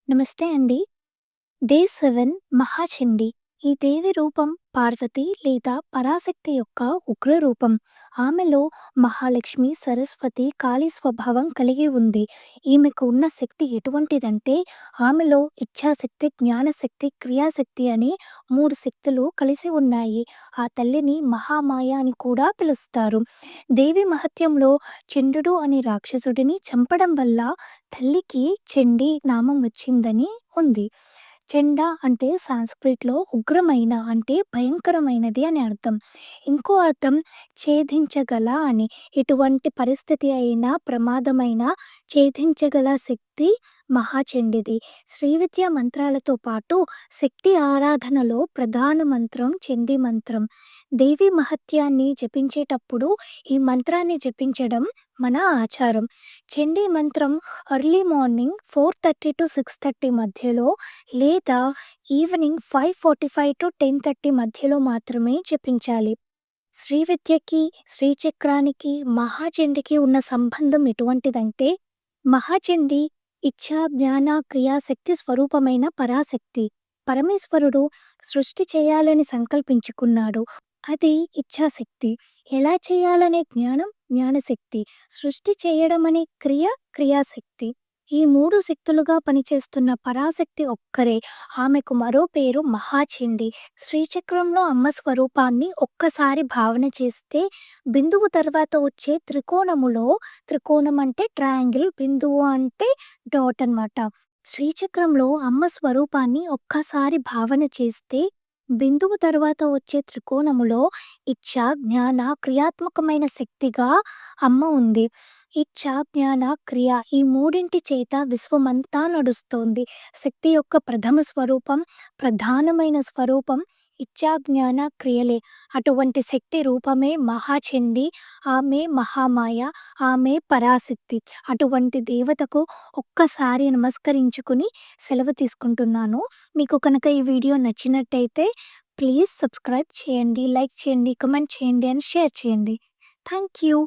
నమస్తే అండి. డే 7 మహాచండి. ఈ దేవి రూపం పార్వతి లేదా పరాశక్తి యొక్క ఉగ్ర రూపం. ఆమెలో మహాలక్ష్మి, సరస్వతి, కాళీ స్వభావం కలిగి ఉంది. ఈమెకు ఉన్న శక్తి ఎటువంటిదంటే ఆమెలో ఇచ్ఛాశక్తి, జ్ఞానశక్తి, క్రియాశక్తి అని 3 శక్తులు కలిసి ఉన్నాయి. ఆ తల్లిని మహామాయ అని కూడా పిలుస్తారు. దేవి మహత్యంలో చండుడు అనే రాక్షసుడిని చంపడం వల్ల తల్లికి చండీ నామం వచ్చిందని ఉంది. చెండ అంటే సాంస్క్రిట్‌లో ఉగ్రమైన అంటే భయంకరమైనది అని అర్థం. ఇంకో అర్థం ఛేదించగల అని. ఎటువంటి పరిస్థితి అయినా ప్రమాదమైన ఛేదించగల శక్తి మహాచండిది. శ్రీ విద్యా మంత్రాలతో పాటు శక్తి ఆరాధనలో ప్రధాన మంత్రం చండీ మంత్రం. దేవి మహత్యాన్ని జపించేటప్పుడు ఈ మంత్రాన్ని జపించడం మన ఆచారం. చండీ మంత్రం ఎర్లీ మార్నింగ్ 4:30-6:30 మధ్యలో లేదా ఈవినింగ్ 5:45-10:30 మధ్యలో మాత్రమే జపించాలి. శ్రీ విద్యకి, శ్రీచక్రానికి, మహాచండికి ఉన్న సంబంధం ఎటువంటిదంటే మహాచండి ఇచ్ఛా, జ్ఞాన, క్రియాశక్తి స్వరూపమైన పరాశక్తి. పరమేశ్వరుడు సృష్టి చేయాలని సంకల్పించుకున్నాడు. అది ఇచ్ఛాశక్తి. ఎలా చేయాలనే జ్ఞానం, జ్ఞానశక్తి. సృష్టి చేయడం అనే క్రియ, క్రియాశక్తి. ఈ 3 శక్తులుగా పనిచేస్తున్న పరాశక్తి ఒక్కరే. ఆమెకు మరో పేరు మహాచండి. శ్రీచక్రంలో అమ్మ స్వరూపాన్ని ఒక్కసారి భావన చేస్తే బిందువు తర్వాత వచ్చే త్రికోణములో త్రికోణం అంటే ట్రయాంగిల్, బిందువు అంటే డాట్ అన్నమాట. శ్రీచక్రంలో అమ్మ స్వరూపాన్ని ఒక్కసారి భావన చేస్తే బిందువు తర్వాత వచ్చే త్రికోణములో ఇచ్ఛ, జ్ఞాన, క్రియాత్మకమైన శక్తిగా అమ్మ ఉంది. ఇచ్ఛ, జ్ఞాన, క్రియ ఈ మూడింటి చేత విశ్వమంతా నడుస్తోంది. శక్తి యొక్క ప్రథమ స్వరూపం, ప్రధానమైన స్వరూపం ఇచ్ఛా, జ్ఞాన, క్రియలే. అటువంటి శక్తి రూపమే మహాచండి. ఆమె మహామాయ, ఆమె పరాశక్తి. అటువంటి దేవతకు ఒక్కసారి నమస్కరించుకుని సెలవు తీసుకుంటున్నాను. మీకు కనుక ఈ వీడియో నచ్చినట్టయితే ప్లీజ్ సబ్స్క్రైబ్ చేయండి, లైక్ చేయండి, కామెంట్ చేయండి అండ్ షేర్ చేయండి. Thank you.